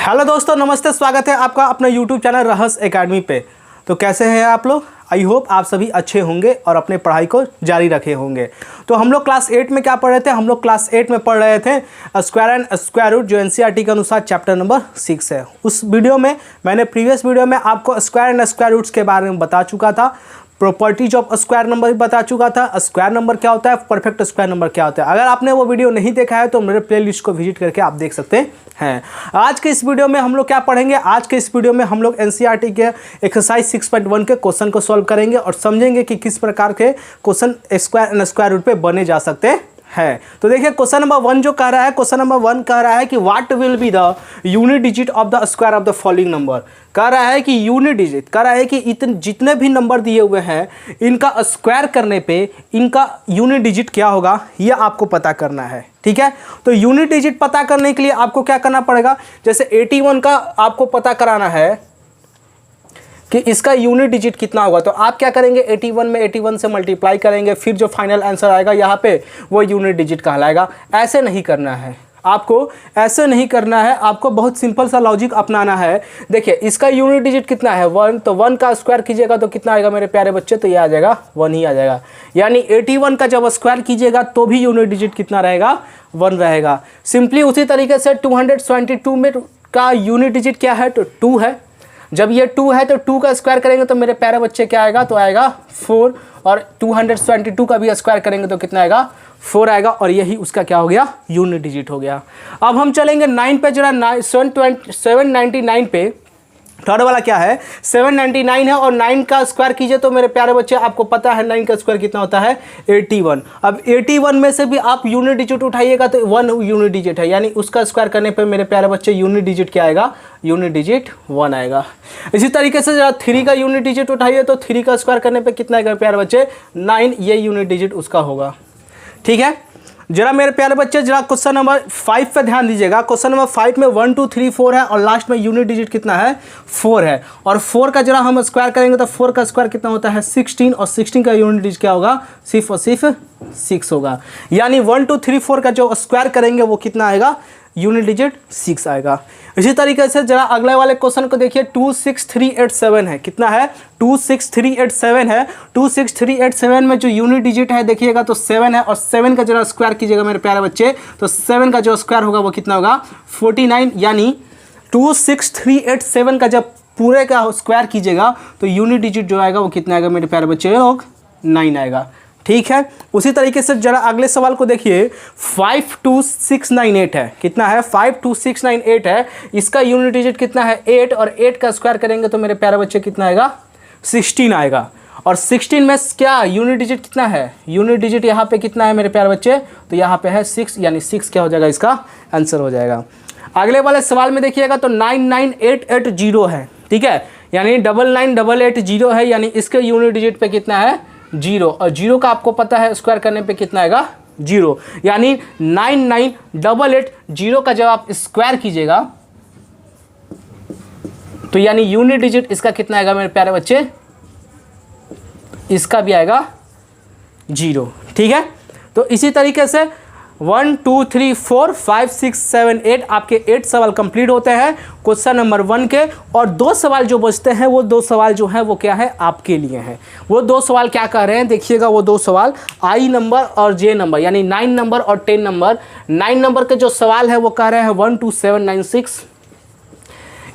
Hello दोस्तों, नमस्ते। स्वागत है आपका अपना यूट्यूब चैनल रहस्य एकेडमी पे। तो कैसे हैं आप लोग? आई होप आप सभी अच्छे होंगे और अपने पढ़ाई को जारी रखे होंगे। तो हम लोग क्लास 8 में क्या पढ़ रहे थे? हम लोग क्लास 8 में पढ़ रहे थे स्क्वायर एंड स्क्वायर रूट, जो एनसीईआरटी के अनुसार चैप्टर नंबर 6 है। उस वीडियो में मैंने प्रीवियस वीडियो में आपको स्क्वायर एंड स्क्वायर रूट्स के बारे में बता चुका था, प्रॉपर्टीज ऑफ स्क्वायर नंबर भी बता चुका था, स्क्वायर नंबर क्या होता है, परफेक्ट स्क्वायर नंबर क्या होता है। अगर आपने वो वीडियो नहीं देखा है तो मेरे प्लेलिस्ट को विजिट करके आप देख सकते हैं। आज के इस वीडियो में हम लोग क्या पढ़ेंगे? आज के इस वीडियो में हम लोग एनसीईआरटी के एक्सरसाइज 6.1 के क्वेश्चन को सॉल्व करेंगे और समझेंगे कि किस प्रकार के question square and square root पे बने जा सकते हैं। तो देखिए क्वेश्चन नंबर 1 जो कह रहा है, क्वेश्चन नंबर 1 कह रहा है कि what will be the unit digit of the square of the following number. कह रहा है कि यूनिट डिजिट, कह रहा है कि जितने भी नंबर दिए हुए हैं इनका स्क्वायर करने पे इनका यूनिट डिजिट क्या होगा, ये आपको पता करना है। ठीक है, तो यूनिट डिजिट पता करने के लिए आपको क्या करना पड़ेगा? जैसे 81 का आपको पता कराना है कि इसका यूनिट डिजिट कितना होगा, तो आप क्या करेंगे? 81 में 81 से मल्टीप्लाई करेंगे, फिर जो फाइनल आंसर आएगा यहाँ पे वो यूनिट डिजिट कहलाएगा। ऐसे नहीं करना है आपको, ऐसे नहीं करना है आपको, बहुत सिंपल सा लॉजिक अपनाना है। देखिए इसका यूनिट डिजिट कितना है? 1, तो 1 का स्क्वायर कीजिएगा तो कितना आएगा मेरे प्यारे बच्चे? तो ये आ जाएगा 1 ही आ जाएगा। यानी 81 का जब स्क्वायर कीजिएगा तो भी यूनिट डिजिट कितना रहेगा? 1 रहेगा। सिंपली उसी तरीके से 222 में का यूनिट डिजिट क्या है? तो 2 है। जब ये 2 है तो 2 का स्क्वायर करेंगे तो मेरे प्यारे बच्चे क्या आएगा? तो आएगा 4, और 222 का भी स्क्वायर करेंगे तो कितना आएगा? 4 आएगा, और यही उसका क्या हो गया? यूनिट डिजिट हो गया। अब हम चलेंगे 9 पे, जरा 799 पे। थर्ड वाला क्या है? 799 है, और 9 का स्क्वायर कीजिए तो मेरे प्यारे बच्चे आपको पता है 9 का स्क्वायर कितना होता है? 81। अब 81 में से भी आप यूनिट डिजिट उठाइएगा तो 1 यूनिट डिजिट है, यानी उसका स्क्वायर करने पे मेरे प्यारे बच्चे यूनिट डिजिट क्या आएगा? यूनिट डिजिट 1 आएगा। इसी तरीके से जरा 3 का यूनिट डिजिट उठाइए तो 3 का स्क्वायर करने पर कितना आएगा प्यारे बच्चे? 9, ये यूनिट डिजिट उसका होगा। ठीक है, जरा मेरे प्यारे बच्चे जरा क्वेश्चन नंबर 5 पे ध्यान दीजिएगा। क्वेश्चन नंबर 5 में 1 2 3 4 है और लास्ट में यूनिट डिजिट कितना है? 4 है, और 4 का जरा हम स्क्वायर करेंगे तो 4 का स्क्वायर कितना होता है? 16, और 16 का यूनिट डिजिट क्या होगा? सिर्फ और सिर्फ 6 होगा। यानी 1 2 3 4 का जो स्क्वायर करेंगे वो कितना आएगा? यूनिट डिजिट 6 आएगा। इसी तरीके से जरा अगले वाले क्वेश्चन को देखिए। 26387 है, कितना है? 26387 है। 26387 में जो यूनिट डिजिट है देखिएगा तो 7 है, और 7 का जरा स्क्वायर कीजिएगा मेरे प्यारे बच्चे तो 7 का जो स्क्वायर होगा वो कितना होगा? 49। यानी 26387 का जब पूरे का स्क्वायर कीजिएगा तो यूनिट डिजिट जो आएगा वो कितना आएगा मेरे प्यारे बच्चे लोग? 9 आएगा। ठीक है, उसी तरीके से जरा अगले सवाल को देखिए। 52698 है, कितना है? 52698 है। इसका यूनिट डिजिट कितना है? 8, और 8 का स्क्वायर करेंगे तो मेरे प्यारे बच्चे कितना आएगा? 16 आएगा। और 16 में क्या यूनिट डिजिट कितना है? यूनिट डिजिट यहाँ पे कितना है मेरे प्यारे बच्चे? तो यहाँ पे है 6, यानी 6 क्या हो जाएगा? इसका आंसर हो जाएगा। अगले वाले सवाल में देखिएगा तो 99880 है। ठीक है, यानी 99880 है, यानी इसके यूनिट डिजिट पे कितना है? 0, और 0 का आपको पता है स्क्वायर करने पे कितना आएगा? 0। यानी 99880 का जब आप स्क्वायर कीजिएगा तो यानी यूनिट डिजिट इसका कितना आएगा मेरे प्यारे बच्चे? इसका भी आएगा 0। ठीक है, तो इसी तरीके से 1 2 3 4 5 6 7 8 आपके 8 सवाल कंप्लीट होते हैं क्वेश्चन नंबर 1 के। और 2 सवाल जो बचते हैं वो 2 सवाल जो है वो क्या है? आपके लिए हैं। वो 2 सवाल क्या कर रहे हैं देखिएगा। वो 2 सवाल आई नंबर और जे नंबर, यानी 9 नंबर और 10 नंबर। 9 नंबर के जो सवाल है वो कह रहे हैं 12796।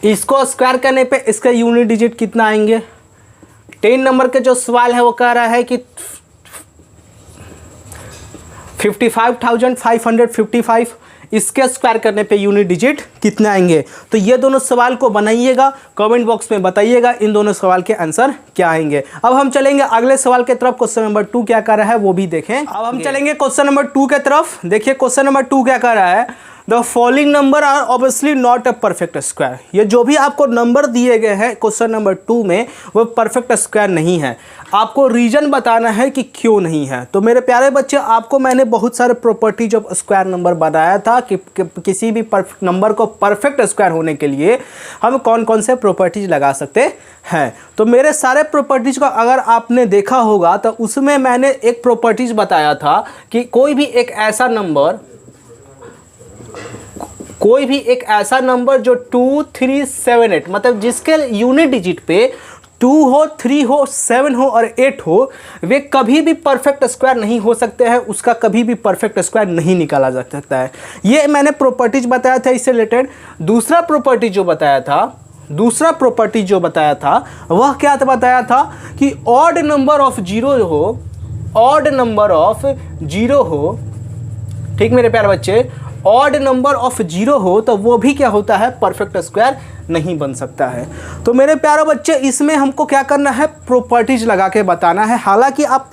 इसको स्क्वायर करने पे इसका यूनिट डिजिट कितना आएंगे? 10 नंबर के जो सवाल है वो कह रहा है कि 55,555, इसके स्क्वायर करने पे यूनिट डिजिट कितने आएंगे? तो ये दोनों सवाल को बनाइएगा, कमेंट बॉक्स में बताइएगा इन दोनों सवाल के आंसर क्या आएंगे। अब हम चलेंगे अगले सवाल के तरफ। क्वेश्चन नंबर 2 क्या कर रहा है वो भी देखें। अब हम चलेंगे क्वेश्चन नंबर 2 के तरफ। देखिए क्वेश्चन नंबर 2 क्या कर रहा है? The following number are obviously not a perfect square. ये जो भी आपको नंबर दिए गए हैं क्वेश्चन नंबर 2 में वो परफेक्ट स्क्वायर नहीं है। आपको रीजन बताना है कि क्यों नहीं है। तो मेरे प्यारे बच्चे, आपको मैंने बहुत सारे प्रॉपर्टीज ऑफ स्क्वायर नंबर बताया था कि किसी भी नंबर को परफेक्ट स्क्वायर होने के लिए हम कौन कौन से प्रॉपर्टीज लगा सकते हैं। तो मेरे सारे प्रॉपर्टीज को अगर आपने देखा होगा तो उसमें मैंने एक प्रॉपर्टीज बताया था कि कोई भी एक ऐसा नंबर कोई भी एक ऐसा नंबर जो 2, 3, 7, 8 मतलब जिसके यूनिट डिजिट पे 2 हो, 3 हो, 7 हो और 8 हो, वे कभी भी परफेक्ट स्क्वायर नहीं हो सकते हैं, उसका कभी भी परफेक्ट स्क्वायर नहीं निकाला जा सकता है। ये मैंने प्रॉपर्टीज बताया था इससे रिलेटेड। दूसरा प्रॉपर्टी जो बताया था वह क्या बताया था कि ऑड नंबर ऑफ जीरो हो, ठीक मेरे प्यारे बच्चे, ऑड नंबर ऑफ जीरो हो तो वो भी क्या होता है, परफेक्ट स्क्वायर नहीं बन सकता है। तो मेरे प्यारे बच्चे इसमें हमको क्या करना है, प्रॉपर्टीज लगा के बताना है। हालांकि आप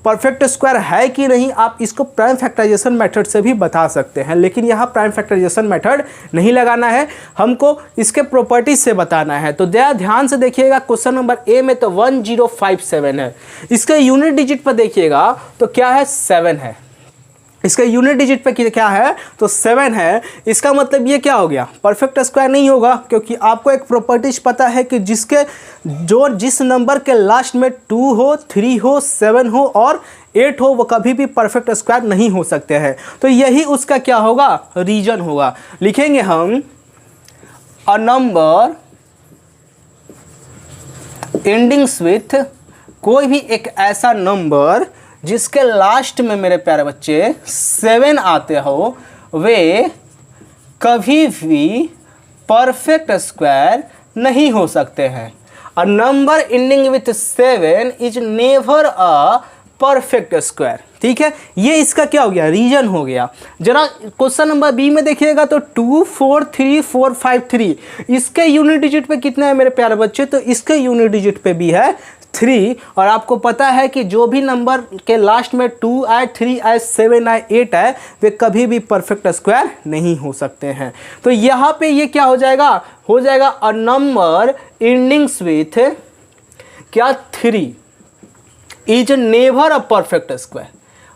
परफेक्ट स्क्वायर है कि नहीं आप इसको प्राइम फैक्टराइजेशन मेथड से भी बता सकते हैं, लेकिन यहाँ प्राइम फैक्टराइजेशन मेथड नहीं लगाना है, हमको इसके प्रॉपर्टीज से बताना है। तो ध्यान से देखिएगा, क्वेश्चन नंबर ए में तो 1057 है, इसके यूनिट डिजिट पर देखिएगा तो क्या है, 7 है। इसका यूनिट डिजिट पे क्या है, तो 7 है। इसका मतलब ये क्या हो गया, परफेक्ट स्क्वायर नहीं होगा, क्योंकि आपको एक प्रॉपर्टीज पता है कि जिस नंबर के लास्ट में 2 हो, 3 हो, 7 हो और 8 हो, वो कभी भी परफेक्ट स्क्वायर नहीं हो सकते हैं। तो यही उसका क्या होगा, रीजन होगा। लिखेंगे हम अ नंबर एंडिंग्स विथ, कोई भी एक ऐसा नंबर जिसके लास्ट में मेरे प्यारे बच्चे 7 आते हो, वे कभी भी परफेक्ट स्क्वायर नहीं हो सकते हैं। A number ending with 7 is never a perfect square. ठीक है, ये इसका क्या हो गया, रीजन हो गया। जरा क्वेश्चन नंबर बी में देखिएगा तो 2, 4, 3, 4, 5, 3, इसके यूनिट डिजिट पे कितना है मेरे प्यारे बच्चे, तो इसके यूनिट डिजिट पे भी है 3। और आपको पता है कि जो भी नंबर के लास्ट में 2 आए, 3 आए, 7 आए, 8 आए, वे कभी भी परफेक्ट स्क्वायर नहीं हो सकते हैं। तो यहाँ पे ये क्या हो जाएगा, अ नंबर एंडिंग्स विथ क्या 3 is never a perfect square,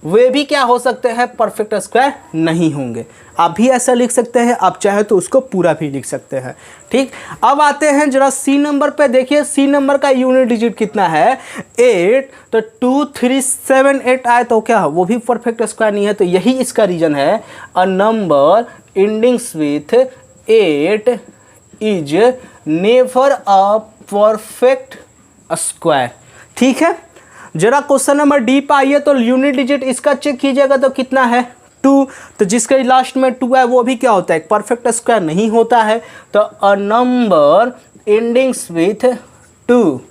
वे भी क्या हो सकते हैं, परफेक्ट स्क्वायर नहीं होंगे। आप भी ऐसा लिख सकते हैं, आप चाहे तो उसको पूरा भी लिख सकते हैं। ठीक, अब आते हैं जरा सी नंबर पे। देखिए सी नंबर का यूनिट डिजिट कितना है, 8। तो 2, 3, 7, 8 आए तो क्या, वो भी परफेक्ट स्क्वायर नहीं है। तो यही इसका रीजन है, a number endings with 8 is never a perfect square. ठीक है, जरा क्वेश्चन नंबर डी पे आइए तो यूनिट डिजिट इसका चेक कीजिएगा तो कितना है, 2। तो जिसके लास्ट में 2 है वो भी क्या होता है, परफेक्ट स्क्वायर नहीं होता है। तो a number endings with 2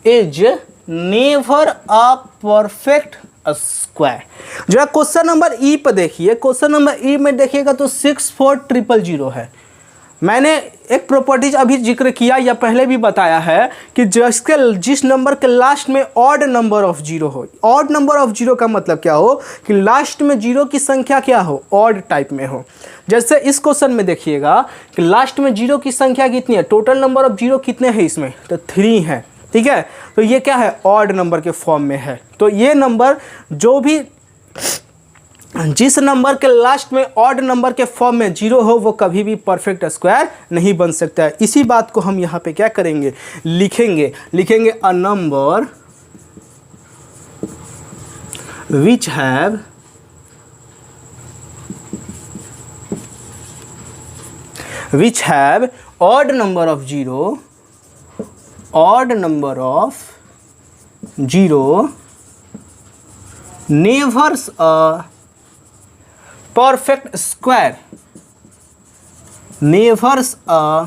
is never a perfect square. जरा क्वेश्चन नंबर ई पे देखिए, क्वेश्चन नंबर ई में देखिएगा तो 64000 है। मैंने एक प्रॉपर्टीज अभी जिक्र किया या पहले भी बताया है कि जिस नंबर के लास्ट में ऑड नंबर ऑफ जीरो हो, ऑड नंबर ऑफ जीरो का मतलब क्या हो कि लास्ट में जीरो की संख्या क्या हो, ऑड टाइप में हो। जैसे इस क्वेश्चन में देखिएगा कि लास्ट में जीरो की संख्या कितनी है, टोटल नंबर ऑफ जीरो कितने हैं इसमें, तो 3 है। ठीक है, तो ये क्या है, ऑड नंबर के फॉर्म में है। तो ये नंबर जो भी जिस नंबर के लास्ट में ऑड नंबर के फॉर्म में जीरो हो, वो कभी भी परफेक्ट स्क्वायर नहीं बन सकता है। इसी बात को हम यहाँ पे क्या करेंगे, लिखेंगे a number which have odd number of zero never's a perfect square, never's a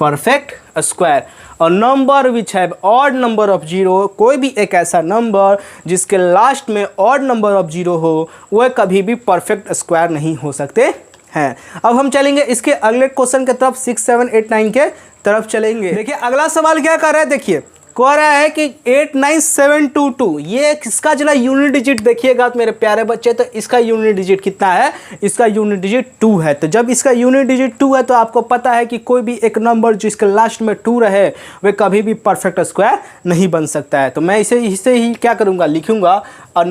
perfect square. और number which have odd number of zero, कोई भी एक ऐसा नंबर जिसके लास्ट में ऑड नंबर ऑफ जीरो हो, वह कभी भी परफेक्ट स्क्वायर नहीं हो सकते हैं। अब हम चलेंगे इसके अगले क्वेश्चन के तरफ, 6, 7, 8, 9 के तरफ चलेंगे। देखिए अगला सवाल क्या कर रहा है, देखिए कह रहा है कि 89722, ये इसका जरा यूनिट डिजिट देखिएगा तो मेरे प्यारे बच्चे, तो इसका यूनिट डिजिट कितना है, इसका यूनिट डिजिट 2 है। तो जब इसका यूनिट डिजिट 2 है तो आपको पता है कि कोई भी एक नंबर जिसके लास्ट में 2 रहे वे कभी भी परफेक्ट स्क्वायर नहीं बन सकता है। तो मैं इसे ही क्या करूँगा, लिखूँगा अ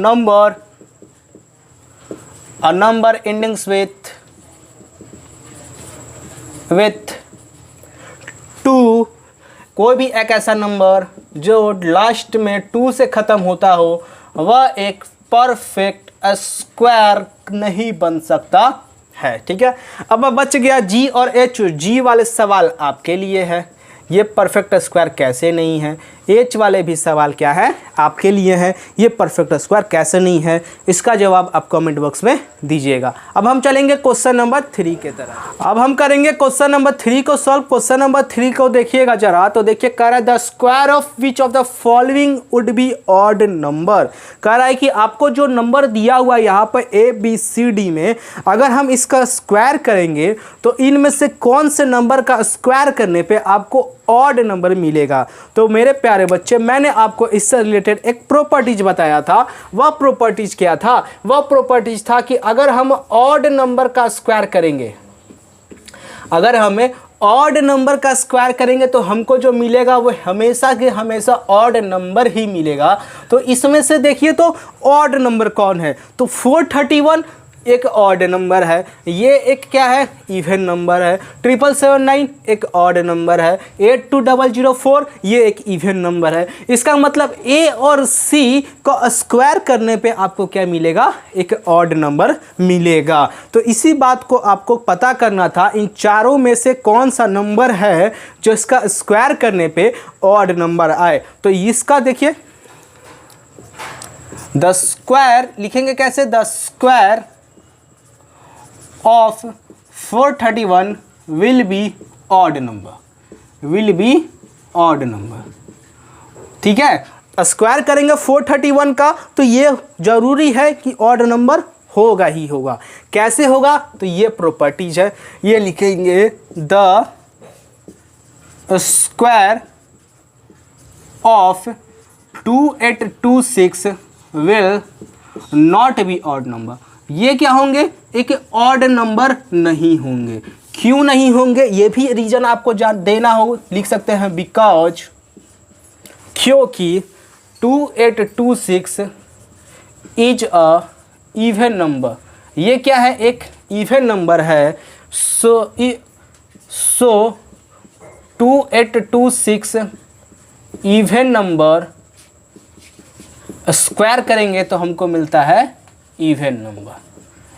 नंबर एंडिंग्स विथ 2, कोई भी एक ऐसा नंबर जो लास्ट में 2 से ख़त्म होता हो, वह एक परफेक्ट स्क्वायर नहीं बन सकता है। ठीक है, अब बच गया जी और एच। जी वाले सवाल आपके लिए है, ये परफेक्ट स्क्वायर कैसे नहीं है। एच वाले भी सवाल क्या है, आपके लिए है, ये परफेक्ट स्क्वायर कैसे नहीं है। इसका जवाब आप कमेंट बॉक्स में दीजिएगा। अब हम चलेंगे क्वेश्चन नंबर 3 के तरफ। अब हम करेंगे क्वेश्चन नंबर 3 को सॉल्व। क्वेश्चन नंबर 3 को देखिएगा जरा, तो देखिए कह रहा है the square of which of the following would be odd number. कह रहा है कि आपको जो नंबर दिया हुआ है यहाँ पर ABCD में, अगर हम इसका स्क्वायर करेंगे तो इनमें से कौन से नंबर का स्क्वायर करने पे आपको ऑड नंबर मिलेगा। तो मेरे प्यारे बच्चे, मैंने आपको इससे रिलेटेड एक प्रॉपर्टीज बताया था। वह प्रॉपर्टीज क्या था, वह प्रॉपर्टीज था कि अगर हम ऑड नंबर का स्क्वायर करेंगे, अगर हमें ऑड नंबर का स्क्वायर करेंगे तो हमको जो मिलेगा वो हमेशा के हमेशा ऑड नंबर ही मिलेगा। तो इसमें से देखिए तो ऑड नंबर कौन है, तो 431 एक ऑड नंबर है, ये एक क्या है, इवन नंबर है। 777 एक ऑड नंबर है। 82004 ये एक इवन नंबर है। इसका मतलब ए और सी को स्क्वायर करने पे आपको क्या मिलेगा, एक ऑड नंबर मिलेगा। तो इसी बात को आपको पता करना था, इन चारों में से कौन सा नंबर है जो इसका स्क्वायर करने पे ऑड नंबर आए। तो इसका देखिए द स्क्वायर लिखेंगे कैसे, the square of 431 will be odd number, will be odd number। ठीक है, स्क्वायर करेंगे 431 का तो ये जरूरी है कि ऑड नंबर होगा ही होगा। कैसे होगा, तो ये प्रॉपर्टीज है, ये लिखेंगे the square of 2826 will not be odd number. ये क्या होंगे, एक ऑड नंबर नहीं होंगे। क्यों नहीं होंगे, ये भी रीजन आपको जान देना हो, लिख सकते हैं बिकॉज, क्योंकि 2826 इज अ इवन नंबर। ये क्या है, एक इवन नंबर है। सो 2826 इवन नंबर स्क्वायर करेंगे तो हमको मिलता है इवन नंबर।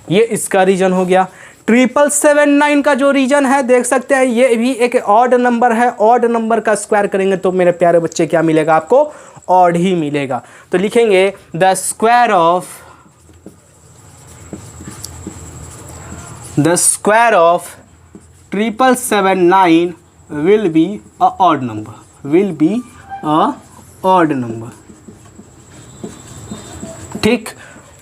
ये इसका रीजन हो गया। 777 का जो रीजन है देख सकते हैं, ये भी एक ऑड नंबर है। ऑड नंबर का स्क्वायर करेंगे तो मेरे प्यारे बच्चे क्या मिलेगा, आपको ऑड ही मिलेगा। तो लिखेंगे the square of 777 will be a odd number, will be a odd number. ठीक,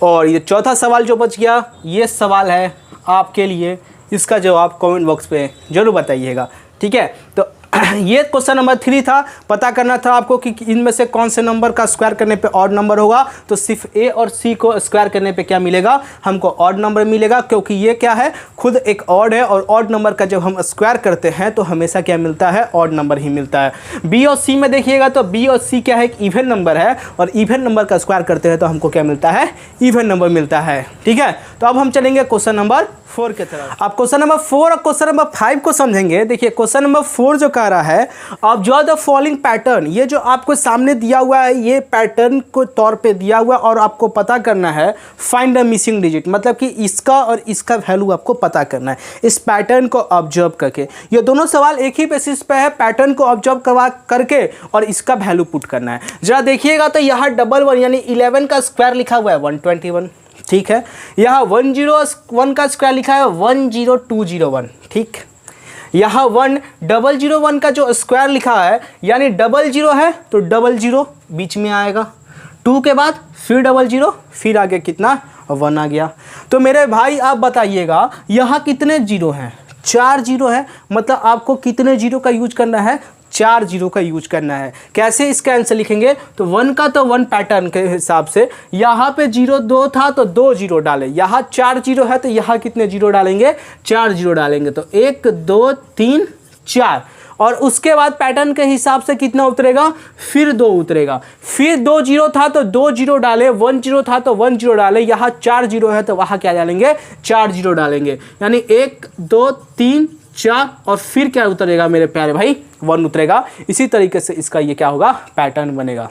और ये चौथा सवाल जो बच गया, ये सवाल है आपके लिए। इसका जवाब कमेंट बॉक्स पे जरूर बताइएगा। ठीक है, तो ये क्वेश्चन नंबर 3 था। पता करना था आपको कि इनमें से कौन से नंबर का स्क्वायर करने पे ऑड नंबर होगा। तो सिर्फ ए और सी को स्क्वायर करने पे क्या मिलेगा, हमको ऑड नंबर मिलेगा, क्योंकि ये क्या है, खुद एक ऑड है। और ऑड नंबर का जब हम स्क्वायर करते हैं तो हमेशा क्या मिलता है, ऑड नंबर ही मिलता है। बी और सी में देखिएगा तो बी और सी क्या है, एक इवन नंबर है। और इवन नंबर का स्क्वायर करते हैं तो हमको क्या मिलता है, इवन नंबर मिलता है। ठीक है, तो अब हम चलेंगे क्वेश्चन नंबर 4 की तरफ। आप क्वेश्चन नंबर 4 और क्वेश्चन नंबर 5 को समझेंगे। देखिए क्वेश्चन नंबर 4 जो कह रहा है, ऑब्जर्व द फॉलोइंग पैटर्न। ये जो आपको सामने दिया हुआ है, ये पैटर्न को तौर पे दिया हुआ है और आपको पता करना है फाइंड द मिसिंग डिजिट, मतलब कि इसका और इसका वैल्यू आपको पता करना है इस पैटर्न को ऑब्जर्व करके। ये दोनों सवाल एक ही बेसिस पे है, पैटर्न को ऑब्जर्व करवा करके और इसका वैल्यू पुट करना है। जरा देखिएगा तो यहाँ 11 यानी 11 का स्क्वायर लिखा हुआ है 121। ठीक है, यहाँ 101 का स्क्वायर लिखा है 10201। ठीक, यहाँ 1001 का जो स्क्वायर लिखा है यानी 00 है तो 00 बीच में आएगा, 2 के बाद फिर 00, फिर आगे कितना 1 आ गया। तो मेरे भाई आप बताइएगा यहाँ कितने जीरो हैं, 4 जीरो है। मतलब आपको कितने जीरो का यूज करना है, 4 जीरो का यूज करना है। कैसे इसका आंसर लिखेंगे, तो 1 का तो 1 पैटर्न के हिसाब से, यहाँ पे 02 था तो 2 जीरो डाले, यहाँ 4 जीरो है तो यहाँ कितने जीरो डालेंगे, 4 जीरो डालेंगे। तो 1 2 3 4, और उसके बाद पैटर्न के हिसाब से कितना उतरेगा, फिर 2 उतरेगा। फिर 2 जीरो था तो 2 जीरो डाले, 1 जीरो था तो 1 जीरो डाले, यहाँ 4 जीरो है तो वहाँ क्या डालेंगे, 4 जीरो डालेंगे। यानी 1 2 3 4 और फिर क्या उतरेगा मेरे प्यारे भाई, 1 उतरेगा। इसी तरीके से इसका ये क्या होगा, पैटर्न बनेगा।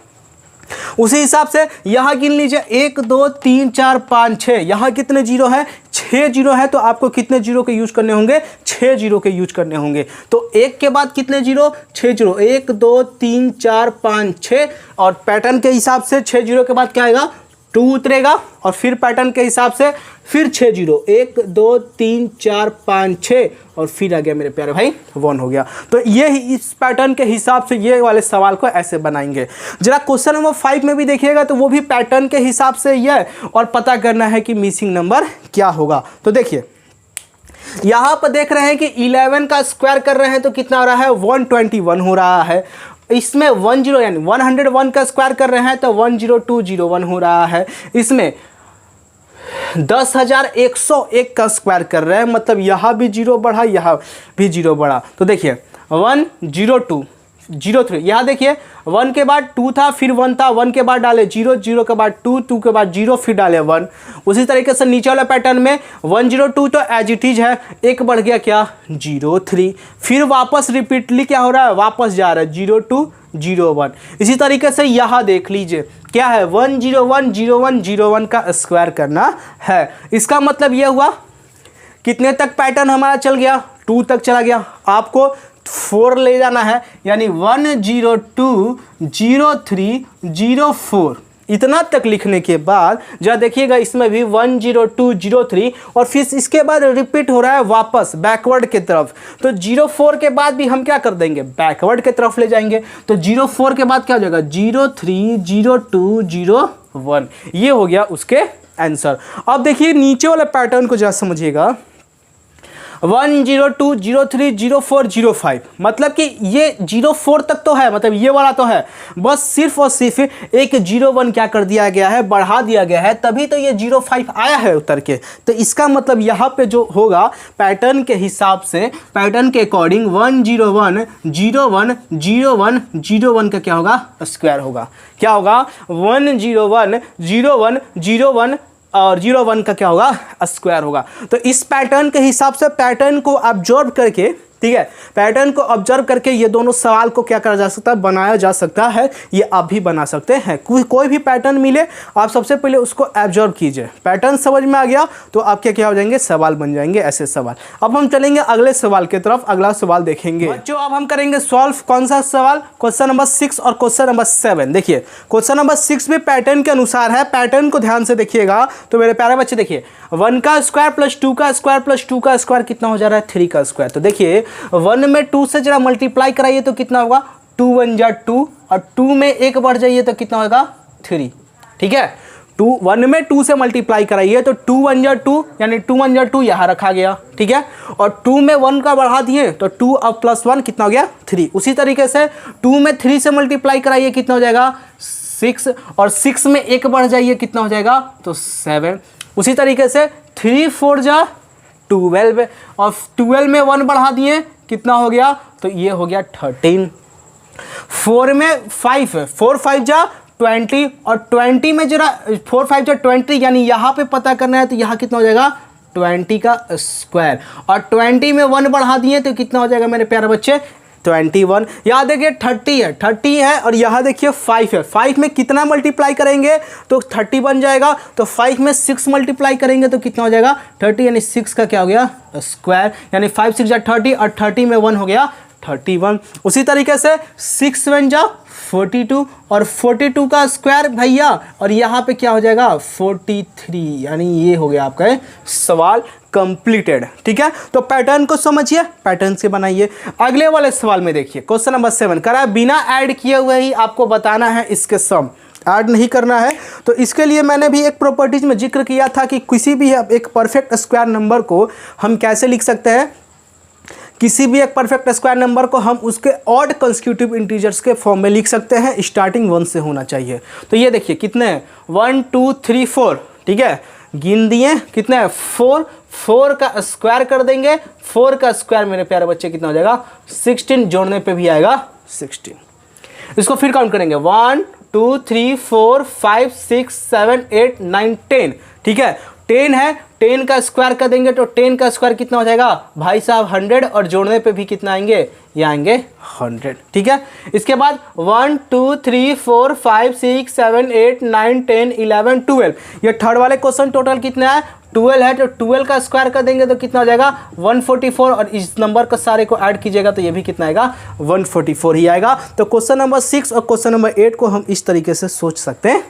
उसी हिसाब से यहाँ गिन लीजिए 1 2 3 4 5 6, यहाँ कितने जीरो है, 6 6 जीरो है तो आपको कितने जीरो के यूज करने होंगे, 6 जीरो के यूज करने होंगे। तो 1 के बाद कितने जीरो, 6 जीरो, 1 2 3 4 5 6, और पैटर्न के हिसाब से 6 जीरो के बाद क्या आएगा, 2 उतरेगा, और फिर पैटर्न के हिसाब से फिर 6 जीरो, 1 2 3 4 5 6, और फिर आ गया मेरे प्यारे भाई 1 हो गया। तो ये इस पैटर्न के हिसाब से ये वाले सवाल को ऐसे बनाएंगे। जरा क्वेश्चन नंबर 5 में भी देखिएगा तो वो भी पैटर्न के हिसाब से ये है, और पता करना है कि मिसिंग नंबर क्या होगा। तो देखिए यहाँ पर देख रहे हैं कि 11 का स्क्वायर कर रहे हैं तो कितना हो रहा है, 121 हो रहा है। इसमें 10 यानी 101 का स्क्वायर कर रहे हैं तो 10201 हो रहा है। इसमें 10,101 का स्क्वायर कर रहे हैं, मतलब यहाँ भी जीरो बढ़ा, यहाँ भी जीरो बढ़ा। तो देखिए 10203, यहाँ देखिए 1 के बाद 2 था, फिर 1 था, 1 के बाद डाले 0, 0 के बाद 2, 2 के बाद 0, फिर डाले 1। उसी तरीके से नीचे वाला पैटर्न में 102 तो एज इट इज है, एक बढ़ गया क्या, 03, फिर वापस रिपीटली क्या हो रहा है, वापस जा रहा है 0201। इसी तरीके से यहाँ देख लीजिए क्या है, 1010101 का स्क्वायर करना है। इसका मतलब यह हुआ कितने तक पैटर्न हमारा चल गया, 2 तक चला गया। आपको 4 ले जाना है, यानी 1020304, इतना तक लिखने के बाद जरा देखिएगा इसमें भी 10203, और फिर इसके बाद रिपीट हो रहा है वापस बैकवर्ड की तरफ। तो 04 के बाद भी हम क्या कर देंगे, बैकवर्ड की तरफ ले जाएंगे। तो 04 के बाद क्या हो जाएगा, 030201, ये हो गया उसके आंसर। अब देखिए नीचे वाले पैटर्न को जरा समझिएगा, 102030405, मतलब कि ये 04 तक तो है, मतलब ये वाला तो है, बस सिर्फ और सिर्फ एक 01 क्या कर दिया गया है, बढ़ा दिया गया है, तभी तो ये 05 आया है उतर के। तो इसका मतलब यहाँ पे जो होगा पैटर्न के हिसाब से, पैटर्न के अकॉर्डिंग 101010101 का क्या होगा, स्क्वायर होगा। क्या होगा, 1010101 और 01 का क्या होगा, स्क्वायर होगा। तो इस पैटर्न के हिसाब से पैटर्न को ऑब्जर्व करके, ठीक है, पैटर्न को ऑब्जर्व करके ये दोनों सवाल को क्या करा जा सकता है, बनाया जा सकता है। ये आप भी बना सकते हैं। कोई भी पैटर्न मिले आप सबसे पहले उसको ऑब्जर्व कीजिए, पैटर्न समझ में आ गया तो आपके क्या हो जाएंगे, सवाल बन जाएंगे ऐसे सवाल। अब हम चलेंगे अगले सवाल की तरफ, अगला सवाल देखेंगे बच्चों। अब हम करेंगे सॉल्व कौन सा सवाल, क्वेश्चन नंबर 6 और क्वेश्चन नंबर 7। देखिए क्वेश्चन नंबर 6 भी पैटर्न के अनुसार है, पैटर्न को ध्यान से देखिएगा। तो मेरे प्यारे बच्चे देखिए 1 का स्क्वायर प्लस 2 का स्क्वायर प्लस 2 का स्क्वायर कितना हो जा रहा है, 3 का स्क्वायर। तो देखिए 1 में 2 से जरा मल्टीप्लाई कराइए तो कितना होगा, 2 1 जा 2, और 2 में 1 बढ़ जाइए तो कितना होगा, 3। ठीक है, 1 में 2 से मल्टीप्लाई कराइए तो 2 1 जा 2, यानी 2 1 जा 2 यहाँ रखा गया। ठीक है, और 2 में 1 का बढ़ा दिए तो 2 अब प्लस 1 कितना हो गया, 3। उसी तरीके से 2 में 3 से मल्टीप्लाई कराइए कितना हो जाएगा, 6, और 6 में 1 बढ़ जाइए कितना हो जाएगा, तो 7। उसी तरीके से 3 4 जा 12, और 12 में 1 बढ़ा दिए कितना हो गया, तो ये हो गया 13। 4 में 5, 4 5 जा 20, और 20 में जरा 4 5 जा 20, यानी यहाँ पे पता करना है तो यहाँ कितना हो जाएगा, 20 का स्क्वायर, और 20 में 1 बढ़ा दिए तो कितना हो जाएगा मेरे प्यारे बच्चे, 21। यहाँ देखिए 30 है और यहाँ देखिए 5 है। 5 में कितना मल्टीप्लाई करेंगे तो 30 बन जाएगा, तो 5 में 6 मल्टीप्लाई करेंगे तो कितना हो जाएगा, 30, यानी 6 का क्या हो गया, स्क्वायर, यानी 5 6 जा 30, और 30 में 1 हो गया 31। उसी तरीके से 6 1 जा 42, और 42 का स्क्वायर भैया, और यहाँ पे क्या हो जाएगा 43, यानी ये हो गया आपका सवाल कंप्लीटेड। ठीक है, तो पैटर्न को समझिए, पैटर्न से बनाइए। अगले वाले सवाल में देखिए क्वेश्चन नंबर 7 करा, बिना ऐड किए हुए ही आपको बताना है इसके सम, ऐड नहीं करना है। तो इसके लिए मैंने भी एक प्रॉपर्टीज में जिक्र किया था कि किसी भी एक परफेक्ट स्क्वायर नंबर को हम कैसे लिख सकते हैं, किसी भी एक परफेक्ट स्क्वायर नंबर को हम उसके ऑड कंसेक्यूटिव इंटीजर्स के फॉर्म में लिख सकते हैं, स्टार्टिंग 1 से होना चाहिए। तो ये देखिए कितने हैं, 1 2 3 4, ठीक है, गिन दिए कितने हैं, 4, 4 का स्क्वायर कर देंगे, 4 का स्क्वायर मेरे प्यारे बच्चे कितना हो जाएगा, 16, जोड़ने पे भी आएगा 16। इसको फिर काउंट करेंगे, 1 2 3 4 5 6 7 8 9 10, ठीक है। 10 है, 10 का स्क्वायर कर देंगे तो 10 का स्क्वायर कितना हो जाएगा भाई साहब 100, और जोड़ने पे भी कितना आएंगे, ये आएंगे 100, ठीक है। इसके बाद 1 2 3 4 5 6 7 8 9 10 11 12, ये थर्ड वाले क्वेश्चन टोटल कितना है 12 है, तो 12 का स्क्वायर कर देंगे तो कितना हो जाएगा 144, और इस नंबर का सारे को ऐड कीजिएगा तो ये भी कितना आएगा 144 ही आएगा। तो क्वेश्चन नंबर 6 और क्वेश्चन नंबर 8 को हम इस तरीके से सोच सकते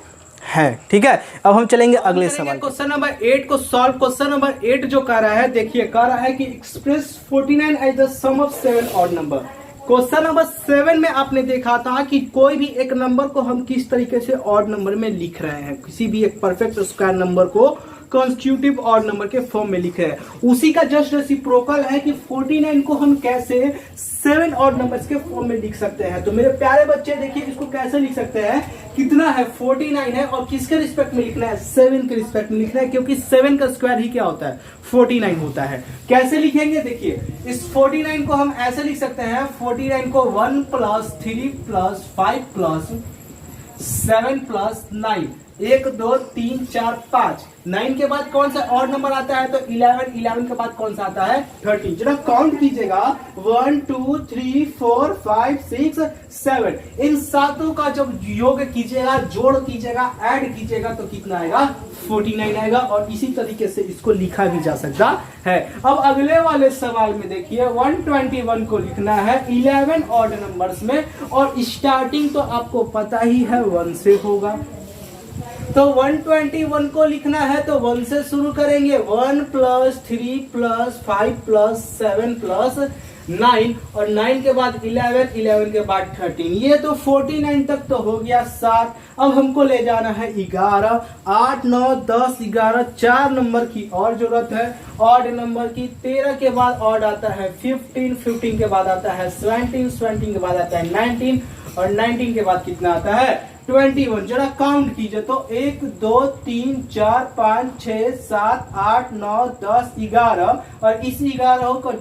हैं, ठीक है। अब हम चलेंगे अगले सवाल, क्वेश्चन नंबर 8 को सॉल्व। क्वेश्चन नंबर 8 जो कह रहा है, देखिए कह रहा है कि express 49 as the sum of 7 odd number. Question number 7 में आपने देखा था कि कोई भी एक नंबर को हम किस तरीके से ऑड नंबर में लिख रहे हैं, किसी भी एक परफेक्ट स्क्वायर नंबर को कॉन्स्टिट्यूटिव ऑड नंबर के फॉर्म में लिखे हैं। उसी का जस्ट रेसिप्रोकल है कि 49 को हम कैसे 7 ऑड नंबर्स के फॉर्म में लिख सकते हैं। तो मेरे प्यारे बच्चे देखिए इसको कैसे लिख सकते हैं, कितना है 49 है और किसके रिस्पेक्ट में लिखना है 7 के रिस्पेक्ट में लिखना है, क्योंकि 7 का स्क्वायर ही क्या होता है 49 होता है। कैसे लिखेंगे, देखिए इस 49 को हम ऐसे लिख सकते हैं, 49 को 1 + 3 + 5 + 7 + 9, 1 2 3 4 5, 9 के बाद कौन सा ऑड नंबर आता है तो 11, 11 के बाद कौन सा आता है 13। जरा काउंट कीजिएगा 1 2 3 4 5 6 7, इन सातों का जब योग कीजिएगा, जोड़ कीजिएगा, ऐड कीजिएगा तो कितना आएगा 49 आएगा, और इसी तरीके से इसको लिखा भी जा सकता है। अब अगले वाले सवाल में देखिए 121 को लिखना है 11 ऑड नंबर्स में, और स्टार्टिंग तो आपको पता ही है 1 से होगा। तो 121 को लिखना है तो 1 से शुरू करेंगे, 1 + 3 + 5 + 7 + 9, और 9 के बाद 11, 11 के बाद 13, ये तो 49 तक तो हो गया 7। अब हमको ले जाना है 11, 8 9 10 11, 4 नंबर की और जरूरत है ऑड नंबर की। 13 के बाद ऑड आता है 15, 15 के बाद आता है 17, 17 के बाद आता है 19, और 19 के बाद कितना आता है 21। जरा काउंट कीजिए तो 1 2 3 4 5 6 7 8 9 10 11, और इस 11 को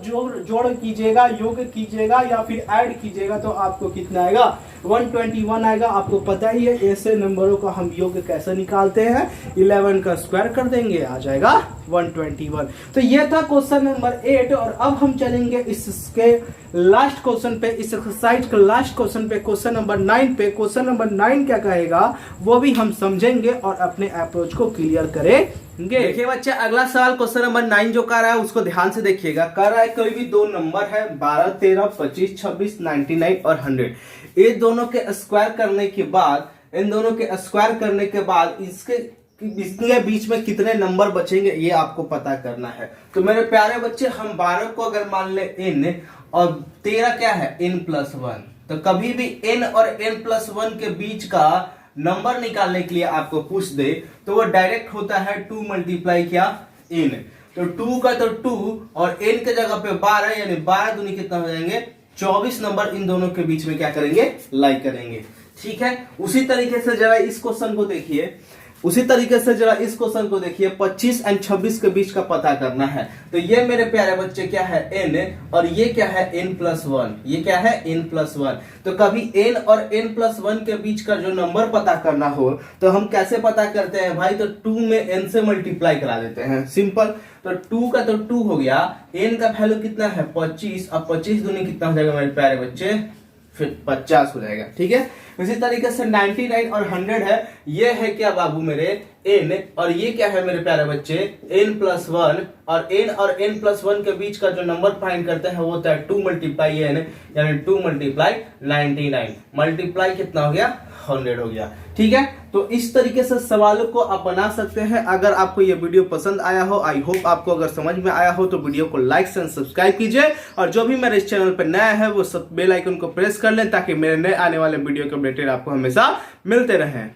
जोड़ कीजिएगा, योग कीजिएगा या फिर ऐड कीजिएगा तो आपको कितना आएगा 121 आएगा। आपको पता ही है ऐसे नंबरों का हम योग कैसे निकालते हैं, 11 का स्क्वायर कर देंगे आ जाएगा 121। तो ये था क्वेश्चन नंबर 8, और अब हम चलेंगे इसके लास्ट क्वेश्चन पे, इस एक्सरसाइज के लास्ट क्वेश्चन पे, क्वेश्चन नंबर 9 पे। क्वेश्चन नंबर 9 क्या कहेगा वो भी हम समझेंगे और अपने अप्रोच को क्लियर करेंगे। देखिए बच्चे अगला सवाल क्वेश्चन नंबर 9 जो कर रहा है उसको ध्यान से देखिएगा। कर रहा है कोई भी दो नंबर है 12 13 25 26 99 और 100, ये दोनों के स्क्वायर करने के बाद, इन दोनों के स्क्वायर करने के बाद इसके बीच में कितने नंबर बचेंगे ये आपको पता करना है। तो मेरे प्यारे बच्चे हम 12 को अगर मान ले n और 13 क्या है n+1, तो कभी भी n और n+1 के बीच का नंबर निकालने के लिए आपको पूछ दे तो वो डायरेक्ट होता है 2 × क्या n, तो 2 का तो 2 और n के जगह पे 12, यानी 12 दूनी कितना हो जाएंगे 24 नंबर इन दोनों के बीच में क्या करेंगे लाई करेंगे, ठीक है। उसी तरीके से जरा इस क्वेश्चन को देखिए, उसी तरीके से जरा इस क्वेश्चन को देखिए 25 और 26 के बीच का पता करना है। तो ये मेरे प्यारे बच्चे क्या है n, और ये क्या है n+1, ये क्या है n+1। तो कभी n और n+1 के बीच का जो नंबर पता करना हो तो हम कैसे पता करते हैं भाई, तो 2 में n से मल्टीप्लाई करा देते हैं, सिंपल। तो 2 का तो 2 हो गया, n का वैल्यू कितना है 25, अब 25 दूनी कितना हो जाएगा मेरे प्यारे बच्चे फिर 50 हो जाएगा, ठीक है। इसी तरीके से 99 और 100 है, ये है क्या बाबू मेरे n, और ये क्या है मेरे प्यारे बच्चे n+1, और n और n+1 के बीच का जो नंबर फाइंड करते हैं वो होता है 2 × n, यानी 2 × 99, मल्टीप्लाई कितना हो गया 100 हो गया, ठीक है। तो इस तरीके से सवालों को आप बना सकते हैं। अगर आपको ये वीडियो पसंद आया हो, आई होप आपको अगर समझ में आया हो, तो वीडियो को लाइक एंड सब्सक्राइब कीजिए, और जो भी मेरे इस चैनल पर नया है वो सब बेल आइकन को प्रेस कर लें ताकि मेरे नए आने वाले वीडियो के अपडेट आपको हमेशा मिलते रहें।